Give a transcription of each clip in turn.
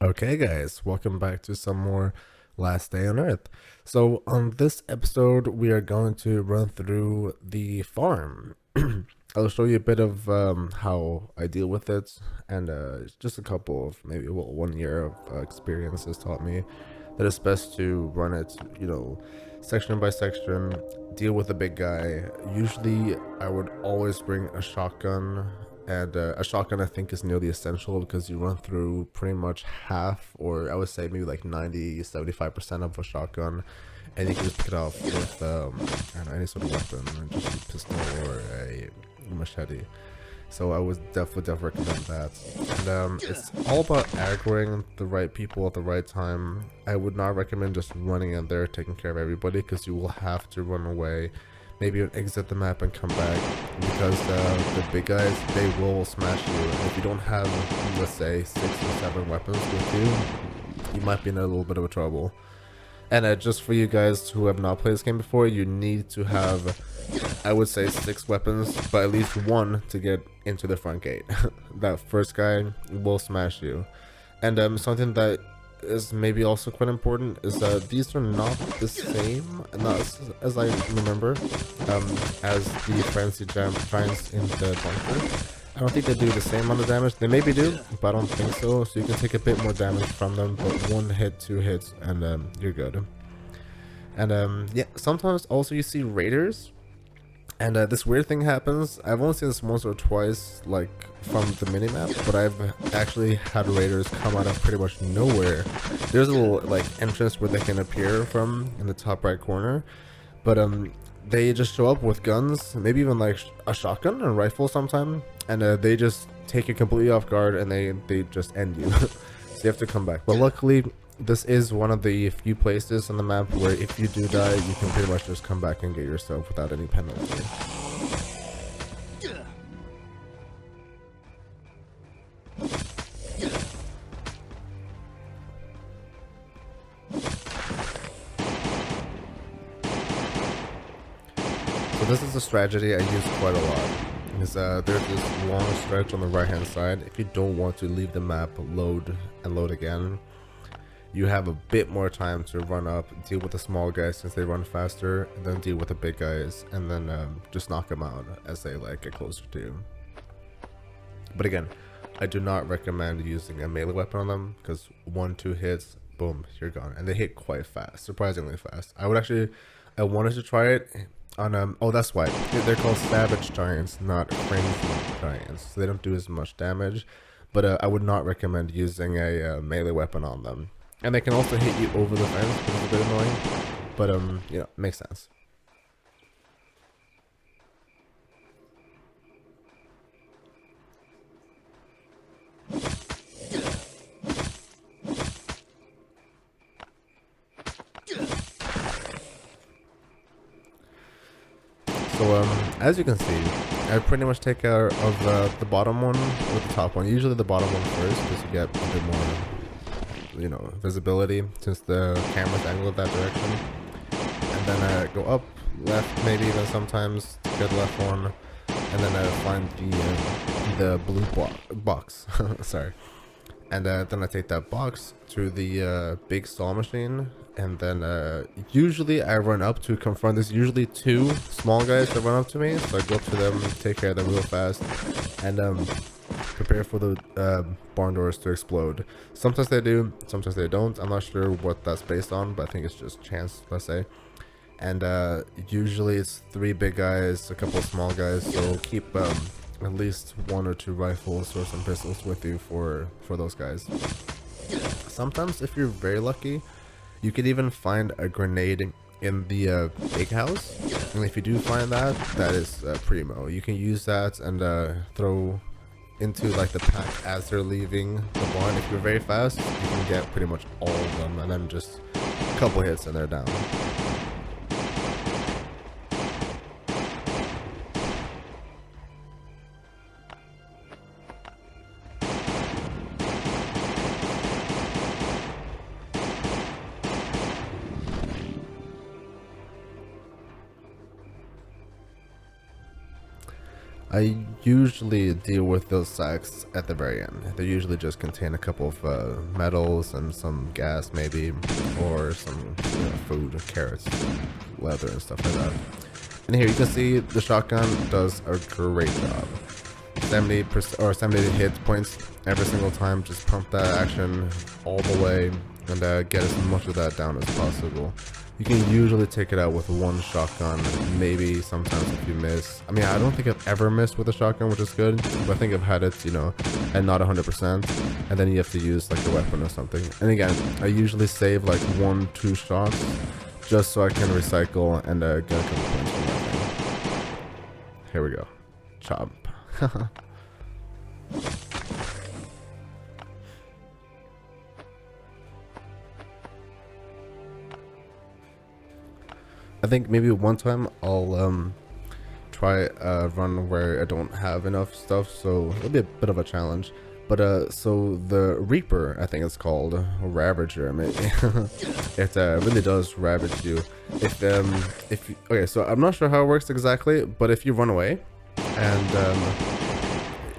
Okay, guys, welcome back to some more Last Day on Earth. So, on this episode, we are going to run through the farm. I'll show you a bit of how I deal with it, and just a couple of maybe 1 year of experience has taught me that it's best to run it, section by section, deal with the big guy. Usually, I would always bring a shotgun, and a shotgun I think is nearly essential because you run through pretty much half, or I would say maybe like 90-75% of a shotgun, and you can just pick it off with I don't know, any sort of weapon, just a pistol or a machete. So I would definitely recommend that. And it's all about aggroing the right people at the right time. I would not recommend just running in there taking care of everybody, because you will have to run away, maybe you exit the map and come back, because the big guys, they will smash you. And if you don't have, let's say, 6 or 7 weapons with you, you might be in a little bit of a trouble. And just for you guys who have not played this game before, you need to have, I would say, 6 weapons, but at least 1 to get into the front gate. That first guy will smash you. And something that is maybe also quite important is that these are not the same, not as I remember, as the frenzy giants in the bunker. I don't think they do the same amount of damage. They maybe do, but I don't think so. So you can take a bit more damage from them, but 1 hit, 2 hits, and you're good. And yeah, sometimes also you see raiders, and this weird thing happens. I've only seen this once or twice, like from the minimap, but I've actually had raiders come out of pretty much nowhere. There's a little like entrance where they can appear from in the top right corner, but they just show up with guns, maybe even like a shotgun and a rifle sometime, and they just take you completely off guard, and they just end you. So you have to come back. But luckily, this is one of the few places on the map where if you do die, you can pretty much just come back and get yourself without any penalty. So this is a strategy I use quite a lot. Is there's this long stretch on the right hand side. If you don't want to leave the map, load and load again, you have a bit more time to run up, deal with the small guys since they run faster, and then deal with the big guys, and then just knock them out as they like get closer to you. But again, I do not recommend using a melee weapon on them, because 1-2 hits, boom, you're gone, and they hit quite fast, surprisingly fast. I wanted to try it on oh, that's why they're called savage giants, not frenzy giants. So they don't do as much damage, but I would not recommend using a melee weapon on them. And they can also hit you over the fence, which is a bit annoying, but makes sense. So as you can see, I pretty much take care of the bottom one with the top one. Usually the bottom one first, because you get a bit more, visibility since the camera's angled that direction. And then I go up, left, maybe even sometimes get the left one, and then I find the blue box. Sorry. And then I take that box to the big saw machine, and then usually I run up to confront. There's usually 2 small guys that run up to me, so I go up to them, take care of them real fast, and prepare for the barn doors to explode. Sometimes they do, sometimes they don't. I'm not sure what that's based on, but I think it's just chance, let's say. And usually it's 3 big guys, a couple of small guys, so keep at least 1 or 2 rifles or some pistols with you for those guys. Sometimes, if you're very lucky, you could even find a grenade in the big house, and if you do find that, that is primo. You can use that and throw into like the pack as they're leaving the barn. If you're very fast, you can get pretty much all of them, and then just a couple hits and they're down. I usually deal with those sacks at the very end. They usually just contain a couple of metals and some gas maybe, or some food, carrots, leather and stuff like that. And here you can see the shotgun does a great job. 70% or 70 hit points every single time. Just pump that action all the way and get as much of that down as possible. You can usually take it out with one shotgun, maybe sometimes if you miss. I mean, I don't think I've ever missed with a shotgun, which is good, but I think I've had it, you know, and not 100%, and then you have to use like a weapon or something. And again, I usually save like 1-2 shots just so I can recycle and get a couple points from that thing. Here we go. Chop. I think maybe one time I'll try a run where I don't have enough stuff, so it'll be a bit of a challenge. But so the Reaper, I think it's called, or Ravager maybe. It really does ravage you. If you, okay, so I'm not sure how it works exactly, but if you run away and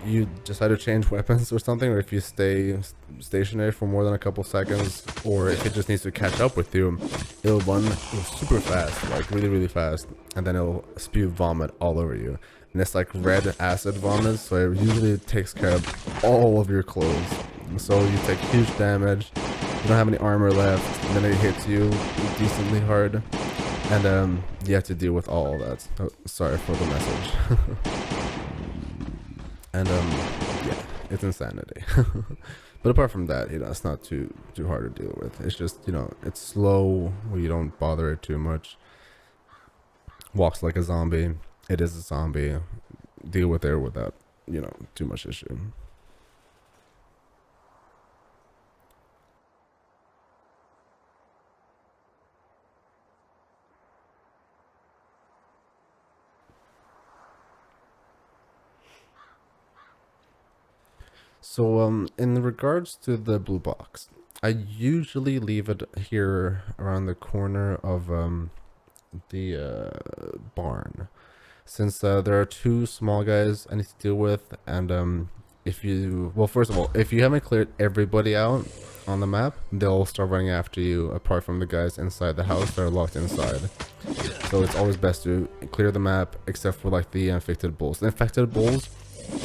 you decide to change weapons or something, or if you stay stationary for more than a couple seconds, or if it just needs to catch up with you, it'll run super fast, like really fast, and then it'll spew vomit all over you. And it's like red acid vomit, so it usually takes care of all of your clothes. So you take huge damage, you don't have any armor left, and then it hits you decently hard, and you have to deal with all of that. Oh, sorry for the message. And yeah, it's insanity. But apart from that, you know, it's not too hard to deal with. It's just, you know, it's slow, you don't bother it too much. Walks like a zombie. It is a zombie. Deal with it without, you know, too much issue. So in regards to the blue box, I usually leave it here around the corner of the barn, since there are 2 small guys I need to deal with. And if you, well, first of all, if you haven't cleared everybody out on the map, they'll start running after you, apart from the guys inside the house that are locked inside. So it's always best to clear the map, except for like the infected bulls. The infected bulls,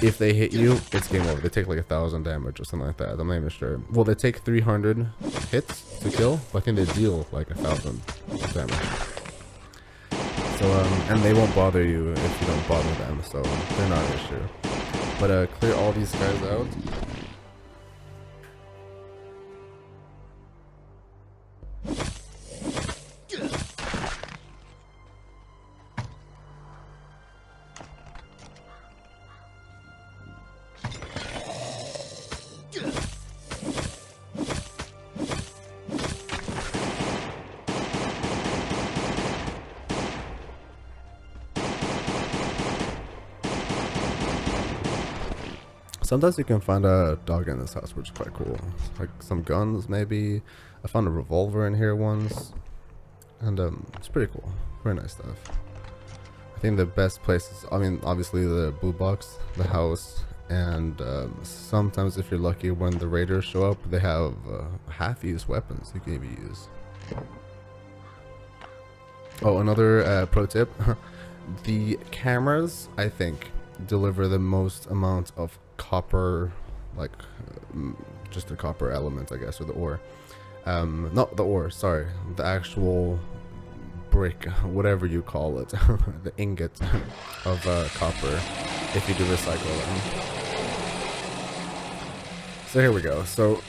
if they hit you, it's game over. They take like 1,000 damage or something like that. I'm not even sure. Well, they take 300 hits to kill, but I think they deal like 1,000 damage. So and they won't bother you if you don't bother them, so they're not an issue. But clear all these guys out. Sometimes you can find a dog in this house, which is quite cool. Like some guns, maybe. I found a revolver in here once, and it's pretty cool. Very nice stuff. I think the best places, I mean, obviously the blue box, the house, and sometimes if you're lucky, when the raiders show up, they have half-used weapons you can even use. Oh, another pro tip: the cameras, I think, deliver the most amount of copper, like just the copper element, I guess, or the ore. Not the ore, sorry, the actual brick, whatever you call it, the ingot of copper, if you do recycle them. So here we go. So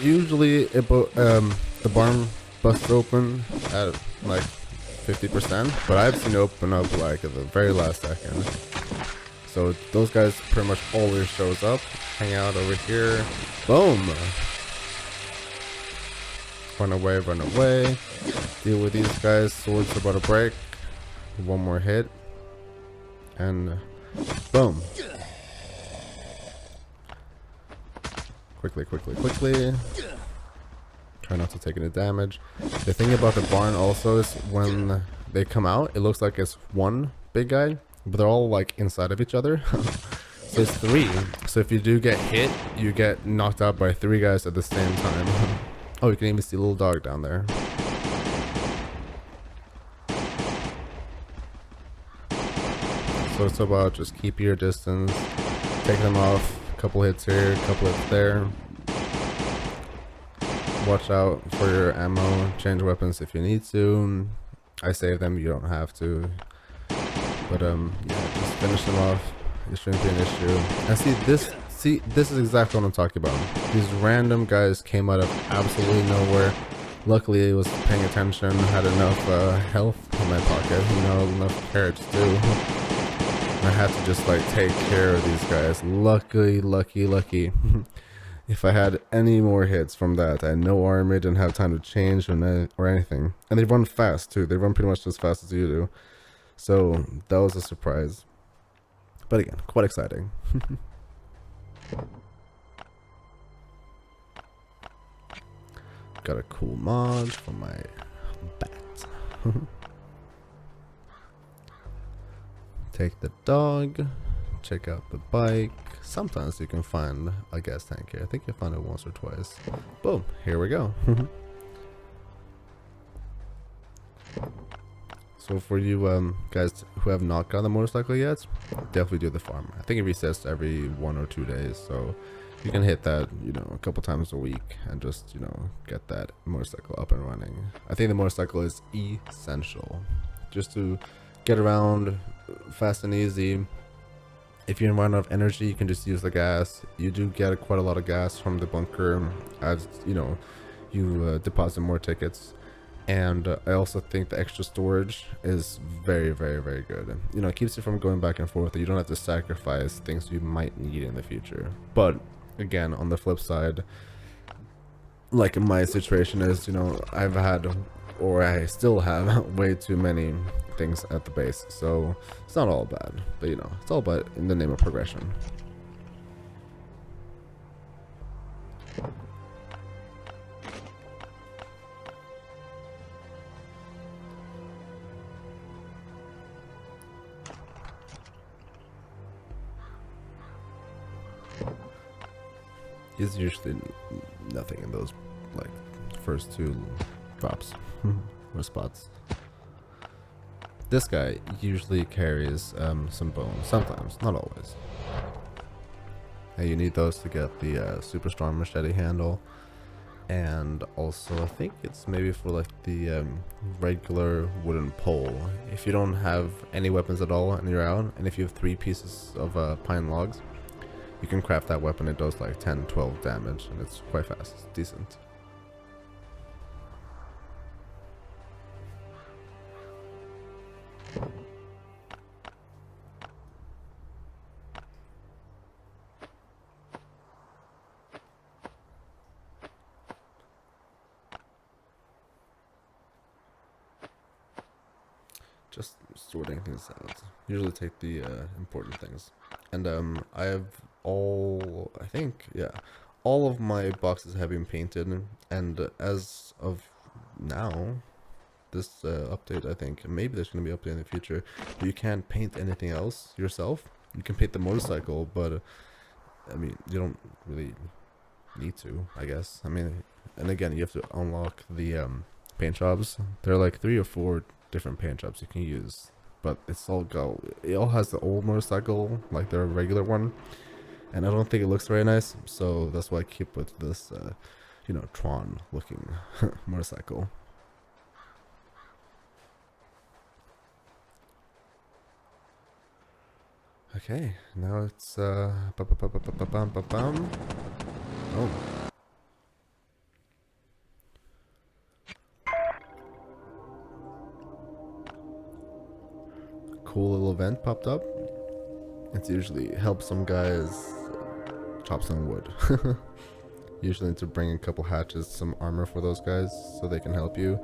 usually the barn busts open at like 50%, but I've seen it open up like at the very last second. So those guys pretty much always shows up, hang out over here, boom! Run away, deal with these guys, sword's about to break, one more hit, and boom. Quickly. Try not to take any damage. The thing about the barn also is when they come out, it looks like it's one big guy, but they're all like inside of each other. So it's 3. So if you do get hit, you get knocked out by 3 guys at the same time. Oh, you can even see a little dog down there. So it's about just keep your distance, take them off, a couple hits here, a couple hits there. Watch out for your ammo, change weapons if you need to. I save them, you don't have to. But yeah, just finish them off. It shouldn't be an issue. And see this is exactly what I'm talking about. These random guys came out of absolutely nowhere. Luckily I was paying attention, had enough health in my pocket, you know, enough carrots too. I had to just like take care of these guys. Lucky. If I had any more hits from that, I had no armor, didn't have time to change or anything. And they run fast too. They run pretty much as fast as you do. So that was a surprise. But again, quite exciting. Got a cool mod for my bat. Take the dog. Check out the bike. Sometimes you can find a gas tank here. I think I found it once or twice. Boom, here we go. So for you guys who have not got the motorcycle yet, definitely do the farm. I think it resets every 1 or 2 days, so you can hit that, you know, a couple times a week and just, you know, get that motorcycle up and running. I think the motorcycle is essential just to get around fast and easy. If you run out of energy, you can just use the gas. You do get quite a lot of gas from the bunker as, you know, you deposit more tickets. And I also think the extra storage is very good. You know, it keeps you from going back and forth. You don't have to sacrifice things you might need in the future. But again, on the flip side, like in my situation is, you know, I've had, or I still have, way too many things at the base. So it's not all bad, but you know, it's all about in the name of progression. Is usually nothing in those like first 2 drops or spots. This guy usually carries some bones, sometimes, not always. And you need those to get the super strong machete handle, and also I think it's maybe for like the regular wooden pole. If you don't have any weapons at all and you're out, and if you have 3 pieces of pine logs, you can craft that weapon. It does like 10-12 damage and it's quite fast. It's decent. Just sorting things out. Usually take the important things. And I have I think, yeah, all of my boxes have been painted, and as of now, this update, I think, maybe there's going to be an update in the future, but you can't paint anything else yourself. You can paint the motorcycle, but I mean, you don't really need to, I guess. I mean, and again, you have to unlock the paint jobs. There are like 3 or 4 different paint jobs you can use, but it all has the old motorcycle, like the regular one, and I don't think it looks very nice, so that's why I keep with this you know, Tron looking motorcycle. Okay, now it's oh, cool little event popped up. It's usually help some guys chop some wood. Usually need to bring a couple hatches, some armor for those guys so they can help you.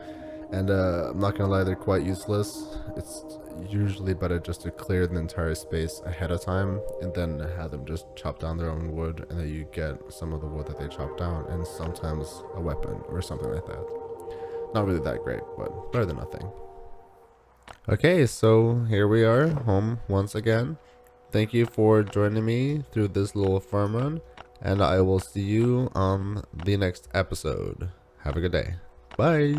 And I'm not gonna lie, they're quite useless. It's usually better just to clear the entire space ahead of time and then have them just chop down their own wood, and then you get some of the wood that they chop down and sometimes a weapon or something like that. Not really that great, but better than nothing. Okay, so here we are, home once again. Thank you for joining me through this little farm run, and I will see you on the next episode. Have a good day. Bye.